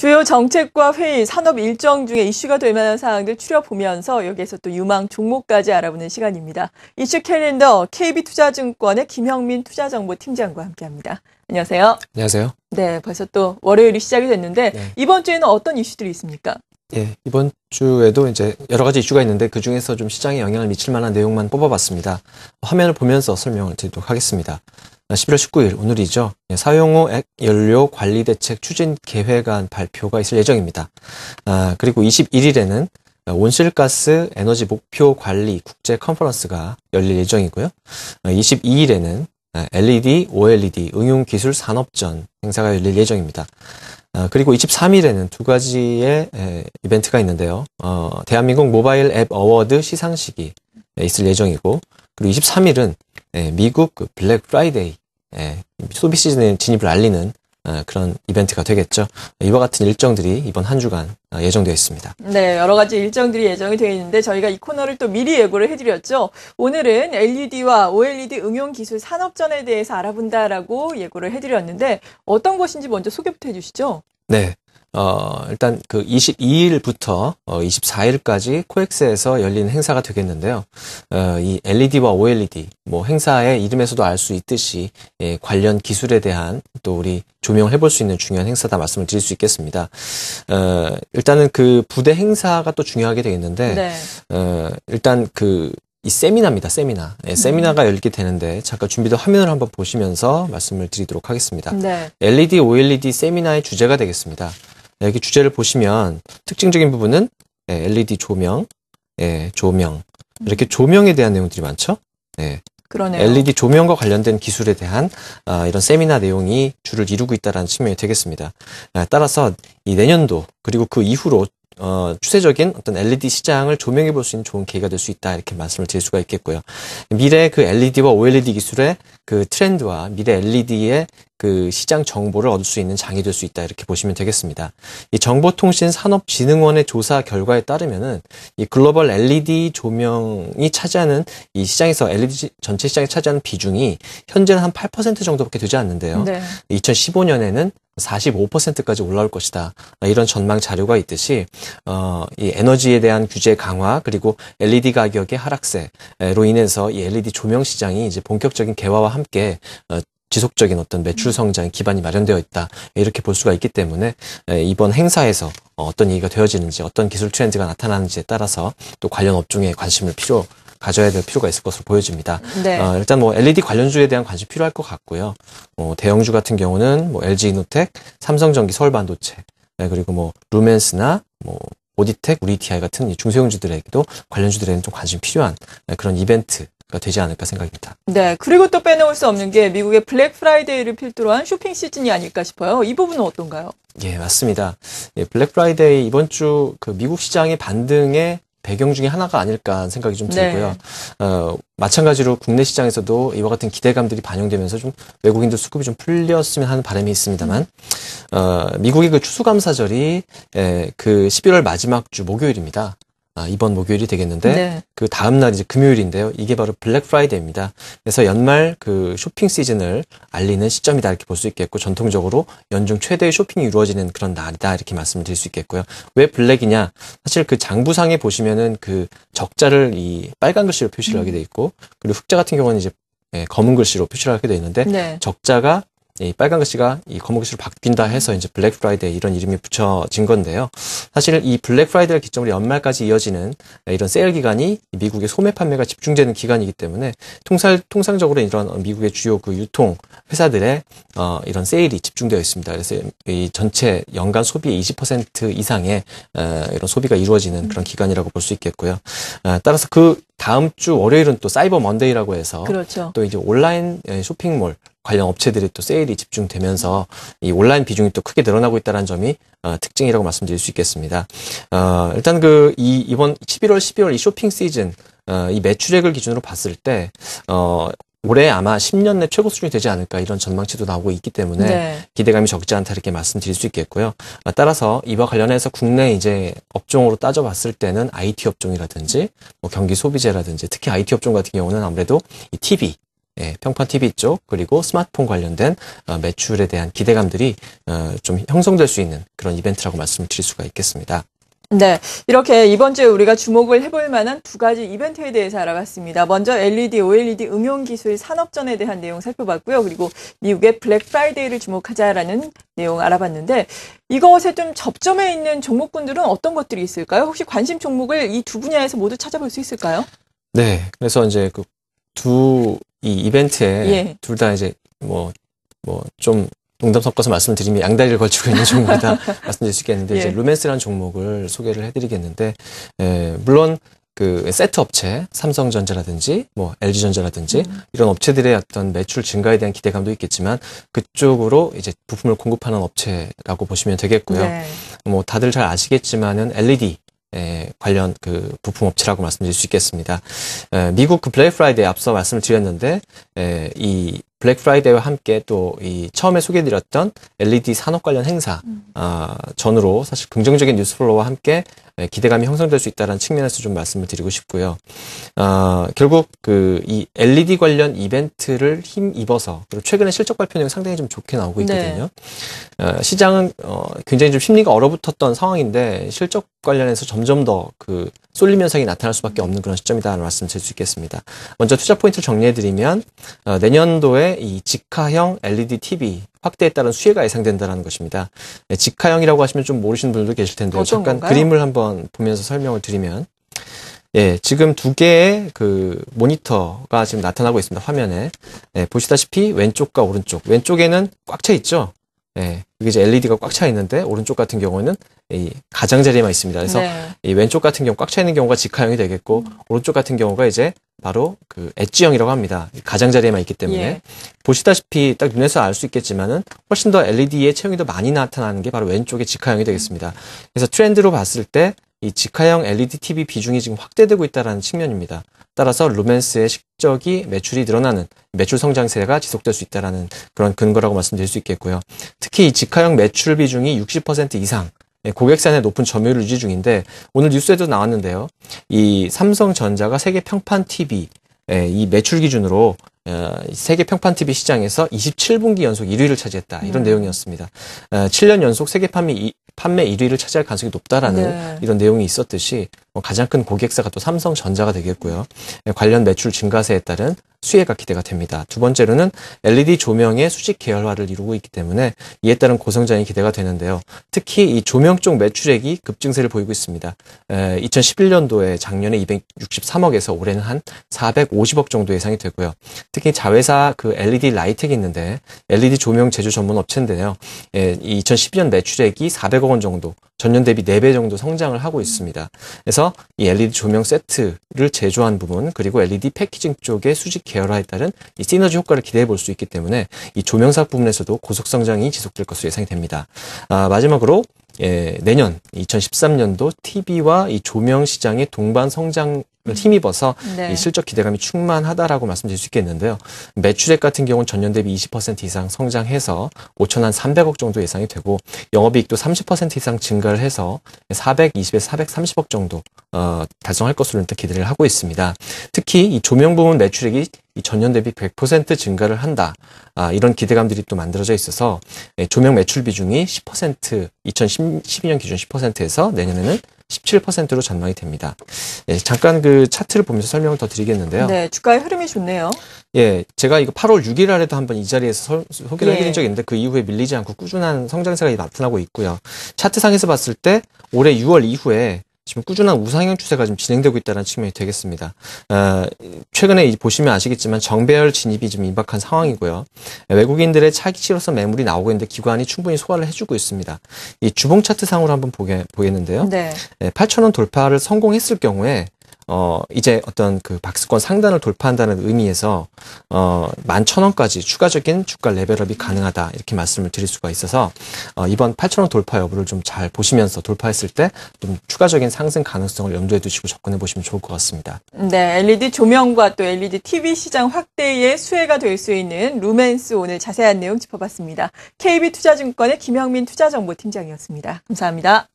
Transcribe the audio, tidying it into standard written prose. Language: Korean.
주요 정책과 회의, 산업 일정 중에 이슈가 될 만한 사항들 추려보면서 여기에서 또 유망 종목까지 알아보는 시간입니다. 이슈 캘린더 KB투자증권의 김형민 투자정보팀장과 함께합니다. 안녕하세요. 안녕하세요. 네, 벌써 또 월요일이 시작이 됐는데 이번 주에는 어떤 이슈들이 있습니까? 예, 이번 주에도 이제 여러 가지 이슈가 있는데 그 중에서 좀 시장에 영향을 미칠 만한 내용만 뽑아봤습니다. 화면을 보면서 설명을 드리도록 하겠습니다. 11월 19일 오늘이죠. 사용후 액연료 관리 대책 추진 계획안 발표가 있을 예정입니다. 그리고 21일에는 온실가스 에너지 목표 관리 국제 컨퍼런스가 열릴 예정이고요. 22일에는 LED, OLED 응용 기술 산업전 행사가 열릴 예정입니다. 그리고 23일에는 두 가지의 이벤트가 있는데요. 대한민국 모바일 앱 어워드 시상식이 있을 예정이고, 그리고 23일은 미국 블랙 프라이데이, 소비 시즌의 진입을 알리는 그런 이벤트가 되겠죠. 이와 같은 일정들이 이번 한 주간 예정되어 있습니다. 네, 여러 가지 일정들이 예정이 되어 있는데 저희가 이 코너를 또 미리 예고를 해드렸죠. 오늘은 LED와 OLED 응용 기술 산업전에 대해서 알아본다라고 예고를 해드렸는데 어떤 것인지 먼저 소개부터 해주시죠. 네. 일단 그 22일부터 24일까지 코엑스에서 열리는 행사가 되겠는데요. 이 LED와 OLED, 행사의 이름에서도 알 수 있듯이 관련 기술에 대한 또 우리 조명을 해볼 수 있는 중요한 행사다 말씀을 드릴 수 있겠습니다. 일단은 그 부대 행사가 또 중요하게 되겠는데, 일단 이 세미나입니다, 세미나. 세미나가 열리게 되는데, 잠깐 준비된 화면을 한번 보시면서 말씀을 드리도록 하겠습니다. LED, OLED 세미나의 주제가 되겠습니다. 여기 주제를 보시면 특징적인 부분은 LED 조명, 조명. 이렇게 조명에 대한 내용들이 많죠? 그러네요. LED 조명과 관련된 기술에 대한 이런 세미나 내용이 주를 이루고 있다는 측면이 되겠습니다. 따라서 이 내년도 그리고 그 이후로 추세적인 어떤 LED 시장을 조명해 볼 수 있는 좋은 계기가 될 수 있다, 이렇게 말씀을 드릴 수가 있겠고요. 미래 그 LED와 OLED 기술의 그 트렌드와 미래 LED의 그 시장 정보를 얻을 수 있는 장이 될 수 있다, 이렇게 보시면 되겠습니다. 이 정보통신산업진흥원의 조사 결과에 따르면은 이 글로벌 LED 조명이 차지하는 이 시장에서 LED 전체 시장에 차지하는 비중이 현재는 한 8% 정도밖에 되지 않는데요. 2015년에는 45%까지 올라올 것이다, 이런 전망 자료가 있듯이 이 에너지에 대한 규제 강화 그리고 LED 가격의 하락세로 인해서 이 LED 조명 시장이 이제 본격적인 개화와 함께 지속적인 어떤 매출 성장 기반이 마련되어 있다, 이렇게 볼 수가 있기 때문에 이번 행사에서 어떤 얘기가 되어지는지, 어떤 기술 트렌드가 나타나는지에 따라서 또 관련 업종에 관심을 가져야 될 필요가 있을 것으로 보여집니다. 일단 LED 관련주에 대한 관심 필요할 것 같고요. 대형주 같은 경우는 LG이노텍, 삼성전기, 서울반도체, 그리고 루멘스나 오디텍, 우리TI 같은 이 중소형주들에게도 관련주들에는 좀 관심 필요한 그런 이벤트가 되지 않을까 생각입니다. 네, 그리고 또 빼놓을 수 없는 게 미국의 블랙 프라이데이를 필두로 한 쇼핑 시즌이 아닐까 싶어요. 이 부분은 어떤가요? 예, 맞습니다. 블랙 프라이데이 이번 주 그 미국 시장의 반등의 배경 중에 하나가 아닐까 생각이 좀 들고요. 마찬가지로 국내 시장에서도 이와 같은 기대감들이 반영되면서 좀 외국인들 수급이 좀 풀렸으면 하는 바람이 있습니다만, 미국의 그 추수감사절이 그 11월 마지막 주 목요일입니다. 이번 목요일이 되겠는데, 그 다음 날 이제 금요일인데요. 이게 바로 블랙 프라이데이입니다. 그래서 연말 그 쇼핑 시즌을 알리는 시점이다, 이렇게 볼 수 있겠고, 전통적으로 연중 최대의 쇼핑이 이루어지는 그런 날이다, 이렇게 말씀을 드릴 수 있겠고요. 왜 블랙이냐? 사실 그 장부상에 보시면은 그 적자를 이 빨간 글씨로 표시를 하게 돼 있고, 그리고 흑자 같은 경우는 이제 검은 글씨로 표시를 하게 돼 있는데, 적자가 이 빨간 글씨가 이 검은 글씨로 바뀐다 해서 이제 블랙 프라이데이, 이런 이름이 붙여진 건데요. 사실 이 블랙 프라이데이를 기점으로 연말까지 이어지는 이런 세일 기간이 미국의 소매 판매가 집중되는 기간이기 때문에 통상적으로 이런 미국의 주요 그 유통 회사들의 이런 세일이 집중되어 있습니다. 그래서 이 전체 연간 소비의 20% 이상의 이런 소비가 이루어지는 그런 기간이라고 볼 수 있겠고요. 따라서 그 다음 주 월요일은 또 사이버 먼데이라고 해서 또 이제 온라인 쇼핑몰 관련 업체들이 또 세일이 집중되면서 이 온라인 비중이 또 크게 늘어나고 있다는 점이 특징이라고 말씀드릴 수 있겠습니다. 일단 이번 11월, 12월 이 쇼핑 시즌 이 매출액을 기준으로 봤을 때 올해 아마 10년 내 최고 수준이 되지 않을까, 이런 전망치도 나오고 있기 때문에 기대감이 적지 않다, 이렇게 말씀드릴 수 있겠고요. 따라서 이와 관련해서 국내 이제 업종으로 따져봤을 때는 IT 업종이라든지 경기 소비재라든지, 특히 IT 업종 같은 경우는 아무래도 이 TV, 평판 TV 쪽 그리고 스마트폰 관련된 매출에 대한 기대감들이 좀 형성될 수 있는 그런 이벤트라고 말씀을 드릴 수가 있겠습니다. 네, 이렇게 이번 주에 우리가 주목을 해볼 만한 두 가지 이벤트에 대해서 알아봤습니다. 먼저 LED, OLED 응용기술 산업전에 대한 내용 살펴봤고요. 그리고 미국의 블랙 프라이데이를 주목하자라는 내용 알아봤는데 이것에 좀 접점에 있는 종목군들은 어떤 것들이 있을까요? 혹시 관심 종목을 이 두 분야에서 모두 찾아볼 수 있을까요? 네, 그래서 이제 이 이벤트에 둘 다 이제 좀 농담 섞어서 말씀을 드리면 양다리를 걸치고 있는 종목이다 말씀드릴 수 있겠는데 이제 루멘스라는 종목을 소개를 해드리겠는데 물론 그 세트 업체 삼성전자라든지 LG전자라든지 이런 업체들의 어떤 매출 증가에 대한 기대감도 있겠지만 그쪽으로 이제 부품을 공급하는 업체라고 보시면 되겠고요. 네. 다들 잘 아시겠지만은 LED 관련 그 부품 업체라고 말씀드릴 수 있겠습니다. 미국 그 블랙 프라이데이 앞서 말씀을 드렸는데 이 블랙 프라이데이와 함께 또 이 처음에 소개해드렸던 LED 산업 관련 행사 전후로 사실 긍정적인 뉴스플로우와 함께 기대감이 형성될 수 있다는 측면에서 좀 말씀을 드리고 싶고요. 결국 이 LED 관련 이벤트를 힘입어서 그리고 최근에 실적 발표 내용 상당히 좀 좋게 나오고 있거든요. 시장은 굉장히 좀 심리가 얼어붙었던 상황인데 실적 관련해서 점점 더 그 쏠림 현상이 나타날 수밖에 없는 그런 시점이다라는 말씀 드릴 수 있겠습니다. 먼저 투자 포인트를 정리해드리면 내년도에 이 직화형 LED TV 확대에 따른 수혜가 예상된다는 것입니다. 직화형이라고 하시면 좀 모르시는 분들도 계실 텐데요. 잠깐 건가요? 그림을 한번 보면서 설명을 드리면 지금 두 개의 그 모니터가 지금 나타나고 있습니다. 화면에. 보시다시피 왼쪽과 오른쪽. 왼쪽에는 꽉 차 있죠. 이게 이제 LED가 꽉 차 있는데 오른쪽 같은 경우는 이 가장자리에만 있습니다. 그래서 이 왼쪽 같은 경우 꽉 차 있는 경우가 직화형이 되겠고 오른쪽 같은 경우가 이제 바로 그 엣지형이라고 합니다. 가장자리에만 있기 때문에 보시다시피 딱 눈에서 알 수 있겠지만은 훨씬 더 LED의 채용이 더 많이 나타나는 게 바로 왼쪽의 직화형이 되겠습니다. 그래서 트렌드로 봤을 때 이 직화형 LED TV 비중이 지금 확대되고 있다는 측면입니다. 따라서 루멘스의 실적이 매출이 늘어나는 매출 성장세가 지속될 수 있다는 그런 근거라고 말씀드릴 수 있겠고요. 특히 이 직화형 매출 비중이 60% 이상 고객사의 높은 점유율을 유지 중인데 오늘 뉴스에도 나왔는데요. 이 삼성전자가 세계 평판 TV 이 매출 기준으로 세계 평판 TV 시장에서 27분기 연속 1위를 차지했다. 이런 내용이었습니다. 7년 연속 세계 판매 1위를 차지할 가능성이 높다라는 이런 내용이 있었듯이 가장 큰 고객사가 또 삼성전자가 되겠고요. 관련 매출 증가세에 따른 수혜가 기대가 됩니다. 두 번째로는 LED 조명의 수직 계열화를 이루고 있기 때문에 이에 따른 고성장이 기대가 되는데요. 특히 이 조명 쪽 매출액이 급증세를 보이고 있습니다. 2011년도에 작년에 263억에서 올해는 한 450억 정도 예상이 되고요. 특히 자회사 그 LED 라이텍이 있는데 LED 조명 제조 전문 업체인데요. 2012년 매출액이 400억 원 정도, 전년 대비 4배 정도 성장을 하고 있습니다. 그래서 이 LED 조명 세트를 제조한 부분 그리고 LED 패키징 쪽의 수직 계열화에 따른 이 시너지 효과를 기대해 볼 수 있기 때문에 이 조명사 부분에서도 고속 성장이 지속될 것으로 예상이 됩니다. 마지막으로 내년 2013년도 TV와 이 조명 시장의 동반 성장을 힘입어서 이 실적 기대감이 충만하다라고 말씀드릴 수 있겠는데요. 매출액 같은 경우는 전년 대비 20% 이상 성장해서 5,300억 정도 예상이 되고 영업이익도 30% 이상 증가를 해서 420에서 430억 정도 달성할 것으로 일단 기대를 하고 있습니다. 특히 이 조명 부문 매출액이 이 전년 대비 100% 증가를 한다. 이런 기대감들이 또 만들어져 있어서 조명 매출 비중이 10%, 2012년 기준 10%에서 내년에는 17%로 전망이 됩니다. 잠깐 그 차트를 보면서 설명을 더 드리겠는데요. 네, 주가의 흐름이 좋네요. 제가 이거 8월 6일 날에도 한번 이 자리에서 소개를 해드린 적이 있는데 그 이후에 밀리지 않고 꾸준한 성장세가 나타나고 있고요. 차트상에서 봤을 때 올해 6월 이후에 지금 꾸준한 우상향 추세가 지금 진행되고 있다는 측면이 되겠습니다. 최근에 보시면 아시겠지만 정배열 진입이 지금 임박한 상황이고요. 외국인들의 차익 실효성 매물이 나오고 있는데 기관이 충분히 소화를 해주고 있습니다. 이 주봉 차트 상으로 한번 보겠는데요. 8,000원 돌파를 성공했을 경우에 이제 어떤 그 박스권 상단을 돌파한다는 의미에서 11,000원까지 추가적인 주가 레벨업이 가능하다 이렇게 말씀을 드릴 수가 있어서 이번 8,000원 돌파 여부를 좀 잘 보시면서 돌파했을 때 좀 추가적인 상승 가능성을 염두에 두시고 접근해 보시면 좋을 것 같습니다. 네, LED 조명과 또 LED TV 시장 확대의 수혜가 될 수 있는 루멘스 오늘 자세한 내용 짚어봤습니다. KB투자증권의 김형민 투자정보팀장이었습니다. 감사합니다.